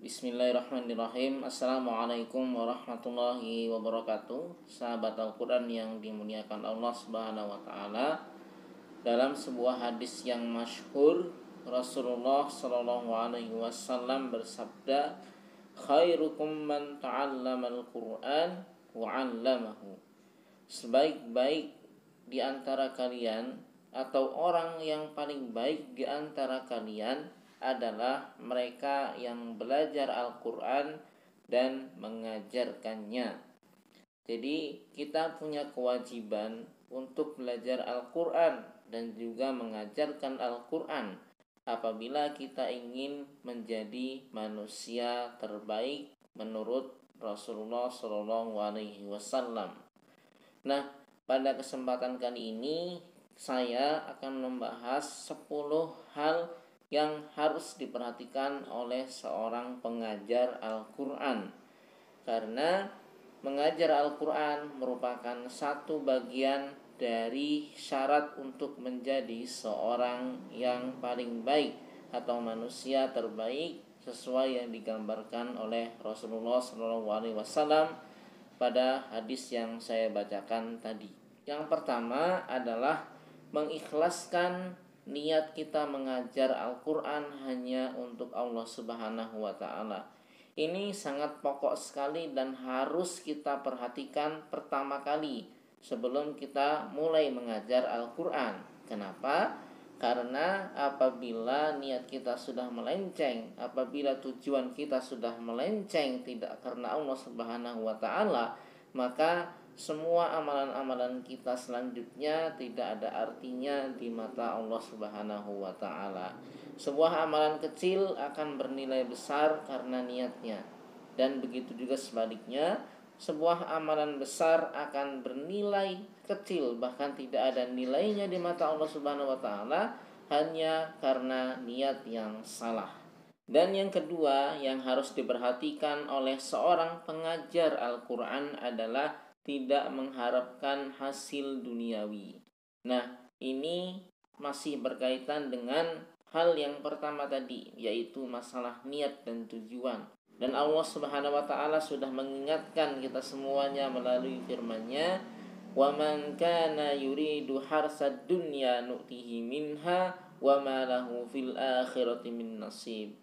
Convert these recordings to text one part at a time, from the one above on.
Bismillahirrahmanirrahim. Assalamualaikum warahmatullahi wabarakatuh. Sahabat Al-Quran yang dimuliakan Allah Subhanahu wa Ta'ala, dalam sebuah hadis yang masyhur, Rasulullah Shallallahu Alaihi Wasallam bersabda, "Khairukum man ta'allamal Quran wa 'allamahu." Sebaik-baik di antara kalian atau orang yang paling baik di antara kalian adalah mereka yang belajar Al-Quran dan mengajarkannya. Jadi kita punya kewajiban untuk belajar Al-Quran dan juga mengajarkan Al-Quran apabila kita ingin menjadi manusia terbaik menurut Rasulullah SAW. Nah, pada kesempatan kali ini saya akan membahas 10 hal yang harus diperhatikan oleh seorang pengajar Al-Quran. Karena mengajar Al-Quran merupakan satu bagian dari syarat untuk menjadi seorang yang paling baik atau manusia terbaik sesuai yang digambarkan oleh Rasulullah SAW pada hadis yang saya bacakan tadi. Yang pertama adalah mengikhlaskan niat kita mengajar Al-Quran hanya untuk Allah Subhanahu wa Ta'ala. Ini sangat pokok sekali dan harus kita perhatikan pertama kali sebelum kita mulai mengajar Al-Quran. Kenapa? Karena apabila niat kita sudah melenceng, apabila tujuan kita sudah melenceng tidak karena Allah Subhanahu wa Ta'ala, maka semua amalan-amalan kita selanjutnya tidak ada artinya di mata Allah Subhanahu wa Ta'ala. Sebuah amalan kecil akan bernilai besar karena niatnya, dan begitu juga sebaliknya, sebuah amalan besar akan bernilai kecil bahkan tidak ada nilainya di mata Allah Subhanahu wa Ta'ala hanya karena niat yang salah. Dan yang kedua yang harus diperhatikan oleh seorang pengajar Al-Quran adalah tidak mengharapkan hasil duniawi. Nah, ini masih berkaitan dengan hal yang pertama tadi, yaitu masalah niat dan tujuan. Dan Allah Subhanahu wa Ta'ala sudah mengingatkan kita semuanya melalui firman-Nya, "Wa man kana yuridu harsad dunya nu'tihi minha wa ma lahu fil akhirati min nasib."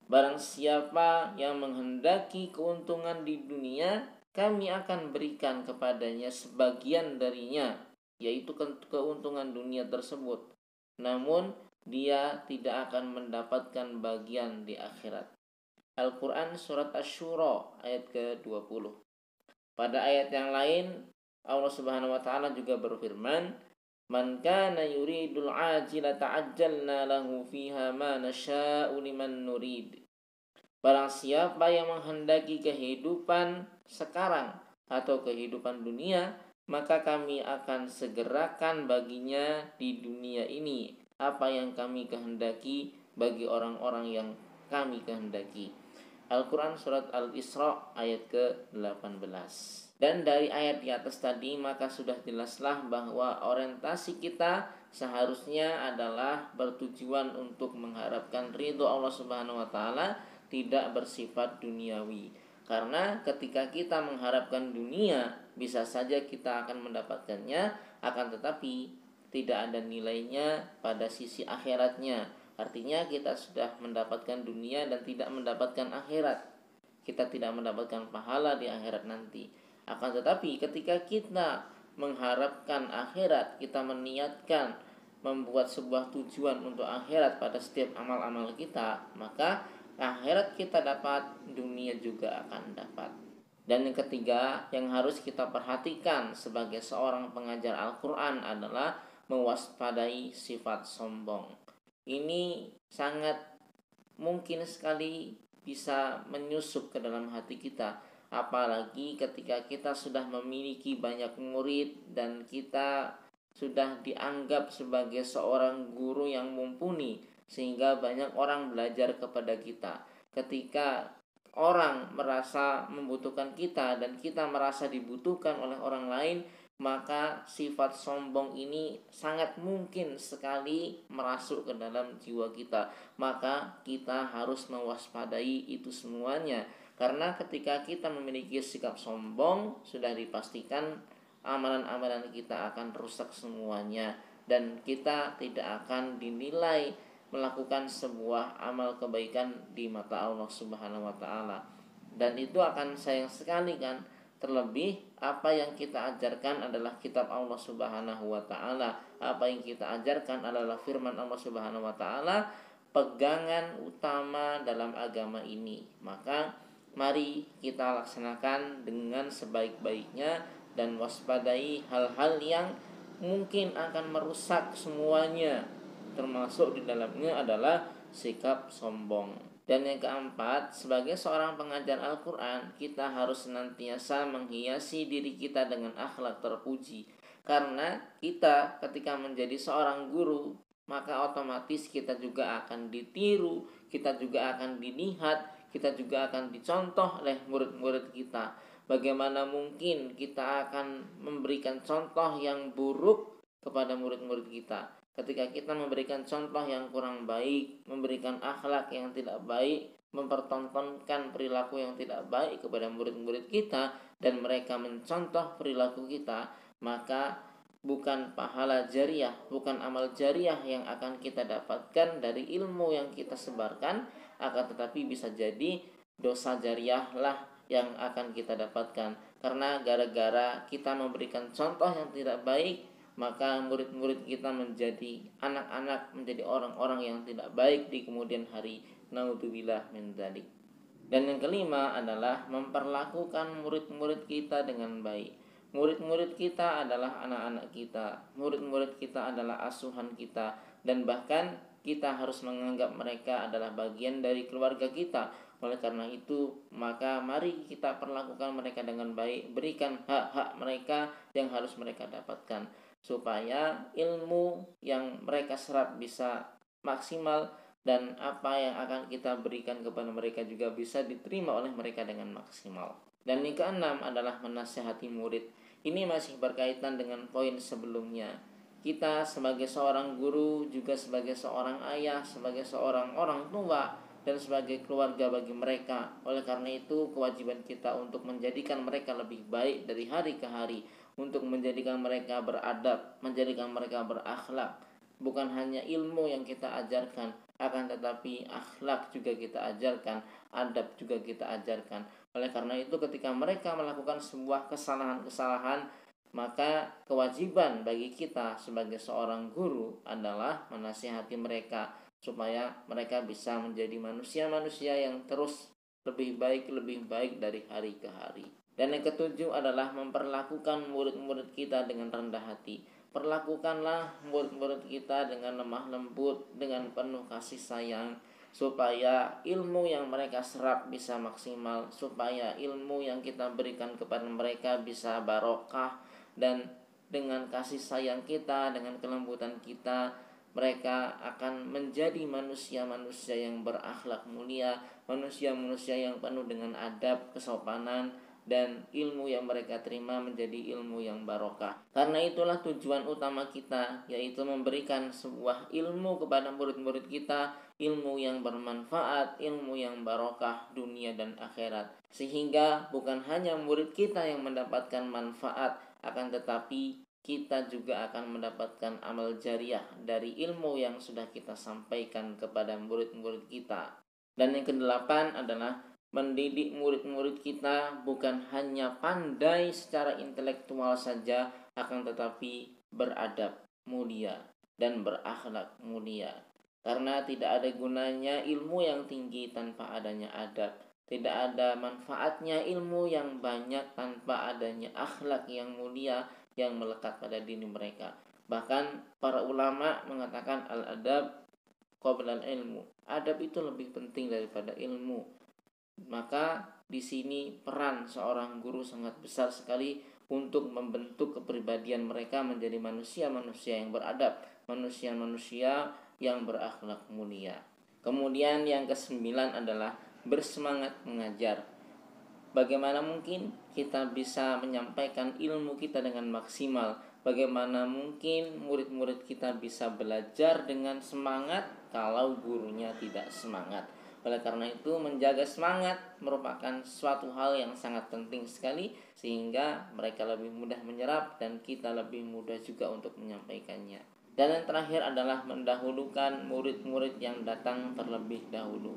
Barang siapa yang menghendaki keuntungan di dunia, kami akan berikan kepadanya sebagian darinya, yaitu keuntungan dunia tersebut. Namun dia tidak akan mendapatkan bagian di akhirat. Al-Quran Surat Asy-Syura ayat ke-20. Pada ayat yang lain Allah Subhanahu wa Ta'ala juga berfirman, "Man kana yuridul ajila ta'ajjalna lahu fiha ma nasya'u liman nurid." Barang siapa yang menghendaki kehidupan sekarang atau kehidupan dunia, maka kami akan segerakan baginya di dunia ini apa yang kami kehendaki bagi orang-orang yang kami kehendaki. Al-Quran Surat Al-Isra ayat ke-18. Dan dari ayat di atas tadi maka sudah jelaslah bahwa orientasi kita seharusnya adalah bertujuan untuk mengharapkan ridho Allah Subhanahu wa Ta'ala, tidak bersifat duniawi. Karena ketika kita mengharapkan dunia, bisa saja kita akan mendapatkannya, akan tetapi tidak ada nilainya pada sisi akhiratnya. Artinya kita sudah mendapatkan dunia dan tidak mendapatkan akhirat. Kita tidak mendapatkan pahala di akhirat nanti. Akan tetapi ketika kita mengharapkan akhirat, kita meniatkan membuat sebuah tujuan untuk akhirat pada setiap amal-amal kita, maka akhirat kita dapat, dunia juga akan dapat. Dan yang ketiga yang harus kita perhatikan sebagai seorang pengajar Al-Quran adalah mewaspadai sifat sombong. Ini sangat mungkin sekali bisa menyusup ke dalam hati kita, apalagi ketika kita sudah memiliki banyak murid dan kita sudah dianggap sebagai seorang guru yang mumpuni, sehingga banyak orang belajar kepada kita. Ketika orang merasa membutuhkan kita dan kita merasa dibutuhkan oleh orang lain, maka sifat sombong ini sangat mungkin sekali merasuk ke dalam jiwa kita. Maka kita harus mewaspadai itu semuanya. Karena ketika kita memiliki sikap sombong, sudah dipastikan amalan-amalan kita akan rusak semuanya, dan kita tidak akan dinilai melakukan sebuah amal kebaikan di mata Allah Subhanahu wa taala. Dan itu akan sayang sekali kan, terlebih apa yang kita ajarkan adalah kitab Allah Subhanahu wa taala. Apa yang kita ajarkan adalah firman Allah Subhanahu wa taala, pegangan utama dalam agama ini. Maka mari kita laksanakan dengan sebaik-baiknya dan waspadai hal-hal yang mungkin akan merusak semuanya. Termasuk di dalamnya adalah sikap sombong. Dan yang keempat, sebagai seorang pengajar Al-Quran, kita harus senantiasa menghiasi diri kita dengan akhlak terpuji. Karena kita ketika menjadi seorang guru, maka otomatis kita juga akan ditiru, kita juga akan dilihat, kita juga akan dicontoh oleh murid-murid kita. Bagaimana mungkin kita akan memberikan contoh yang buruk kepada murid-murid kita? Ketika kita memberikan contoh yang kurang baik, memberikan akhlak yang tidak baik, mempertontonkan perilaku yang tidak baik kepada murid-murid kita, dan mereka mencontoh perilaku kita, maka bukan pahala jariah, bukan amal jariah yang akan kita dapatkan dari ilmu yang kita sebarkan, akan tetapi bisa jadi dosa jariah lah yang akan kita dapatkan. Karena gara-gara kita memberikan contoh yang tidak baik, maka murid-murid kita menjadi anak-anak, menjadi orang-orang yang tidak baik di kemudian hari. Naudzubillah min dzalik. Dan yang kelima adalah memperlakukan murid-murid kita dengan baik. Murid-murid kita adalah anak-anak kita, murid-murid kita adalah asuhan kita, dan bahkan kita harus menganggap mereka adalah bagian dari keluarga kita. Oleh karena itu, maka mari kita perlakukan mereka dengan baik, berikan hak-hak mereka yang harus mereka dapatkan, supaya ilmu yang mereka serap bisa maksimal, dan apa yang akan kita berikan kepada mereka juga bisa diterima oleh mereka dengan maksimal. Dan yang keenam adalah menasihati murid. Ini masih berkaitan dengan poin sebelumnya. Kita sebagai seorang guru, juga sebagai seorang ayah, sebagai seorang orang tua, dan sebagai keluarga bagi mereka. Oleh karena itu, kewajiban kita untuk menjadikan mereka lebih baik dari hari ke hari, untuk menjadikan mereka beradab, menjadikan mereka berakhlak. Bukan hanya ilmu yang kita ajarkan, akan tetapi akhlak juga kita ajarkan, adab juga kita ajarkan. Oleh karena itu, ketika mereka melakukan sebuah kesalahan-kesalahan, maka kewajiban bagi kita sebagai seorang guru adalah menasihati mereka, supaya mereka bisa menjadi manusia-manusia yang terus lebih baik dari hari ke hari. Dan yang ketujuh adalah memperlakukan murid-murid kita dengan rendah hati. Perlakukanlah murid-murid kita dengan lemah lembut, dengan penuh kasih sayang, supaya ilmu yang mereka serap bisa maksimal, supaya ilmu yang kita berikan kepada mereka bisa barokah. Dan dengan kasih sayang kita, dengan kelembutan kita, mereka akan menjadi manusia-manusia yang berakhlak mulia, manusia-manusia yang penuh dengan adab, kesopanan, dan ilmu yang mereka terima menjadi ilmu yang barokah. Karena itulah tujuan utama kita, yaitu memberikan sebuah ilmu kepada murid-murid kita, ilmu yang bermanfaat, ilmu yang barokah dunia dan akhirat. Sehingga bukan hanya murid kita yang mendapatkan manfaat, akan tetapi kita juga akan mendapatkan amal jariah dari ilmu yang sudah kita sampaikan kepada murid-murid kita. Dan yang kedelapan adalah mendidik murid-murid kita bukan hanya pandai secara intelektual saja, akan tetapi beradab mulia dan berakhlak mulia. Karena tidak ada gunanya ilmu yang tinggi tanpa adanya adab. Tidak ada manfaatnya ilmu yang banyak tanpa adanya akhlak yang mulia yang melekat pada diri mereka. Bahkan para ulama mengatakan al-adab qabla al-ilmu. Adab itu lebih penting daripada ilmu. Maka di sini peran seorang guru sangat besar sekali untuk membentuk kepribadian mereka menjadi manusia-manusia yang beradab, manusia-manusia yang berakhlak mulia. Kemudian yang kesembilan adalah bersemangat mengajar. Bagaimana mungkin kita bisa menyampaikan ilmu kita dengan maksimal? Bagaimana mungkin murid-murid kita bisa belajar dengan semangat kalau gurunya tidak semangat? Oleh karena itu, menjaga semangat merupakan suatu hal yang sangat penting sekali, sehingga mereka lebih mudah menyerap dan kita lebih mudah juga untuk menyampaikannya. Dan yang terakhir adalah mendahulukan murid-murid yang datang terlebih dahulu.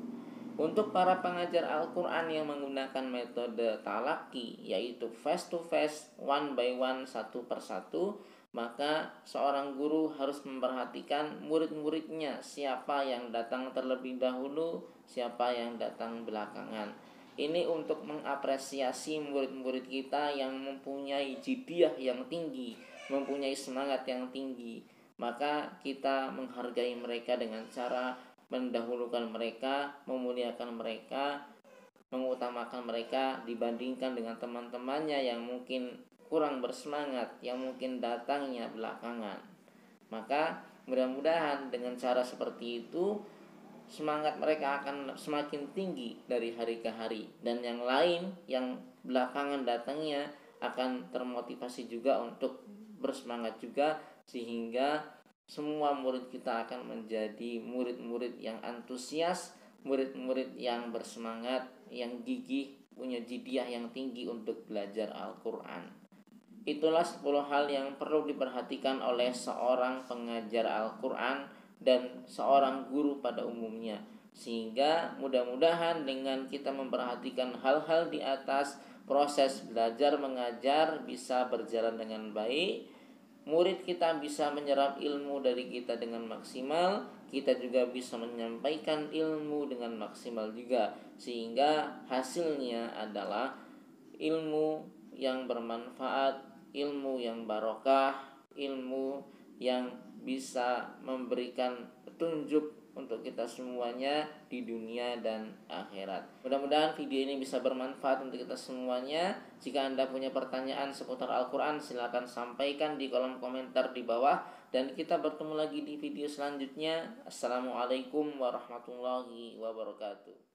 Untuk para pengajar Al-Quran yang menggunakan metode talaki, yaitu face to face, one by one, satu persatu, maka seorang guru harus memperhatikan murid-muridnya, siapa yang datang terlebih dahulu, siapa yang datang belakangan. Ini untuk mengapresiasi murid-murid kita yang mempunyai jidyah yang tinggi, mempunyai semangat yang tinggi. Maka kita menghargai mereka dengan cara mendahulukan mereka, memuliakan mereka, mengutamakan mereka dibandingkan dengan teman-temannya yang mungkin kurang bersemangat, yang mungkin datangnya belakangan. Maka mudah-mudahan dengan cara seperti itu semangat mereka akan semakin tinggi dari hari ke hari, dan yang lain yang belakangan datangnya akan termotivasi juga untuk bersemangat juga, sehingga semua murid kita akan menjadi murid-murid yang antusias, murid-murid yang bersemangat, yang gigih, punya jidyah yang tinggi untuk belajar Al-Quran. Itulah 10 hal yang perlu diperhatikan oleh seorang pengajar Al-Quran dan seorang guru pada umumnya. Sehingga mudah-mudahan dengan kita memperhatikan hal-hal di atas, proses belajar mengajar bisa berjalan dengan baik. Murid kita bisa menyerap ilmu dari kita dengan maksimal, kita juga bisa menyampaikan ilmu dengan maksimal juga, sehingga hasilnya adalah ilmu yang bermanfaat, ilmu yang barokah, ilmu yang bisa memberikan petunjuk untuk kita semuanya di dunia dan akhirat. Mudah-mudahan video ini bisa bermanfaat untuk kita semuanya. Jika Anda punya pertanyaan seputar Al-Quran, silakan sampaikan di kolom komentar di bawah. Dan kita bertemu lagi di video selanjutnya. Assalamualaikum warahmatullahi wabarakatuh.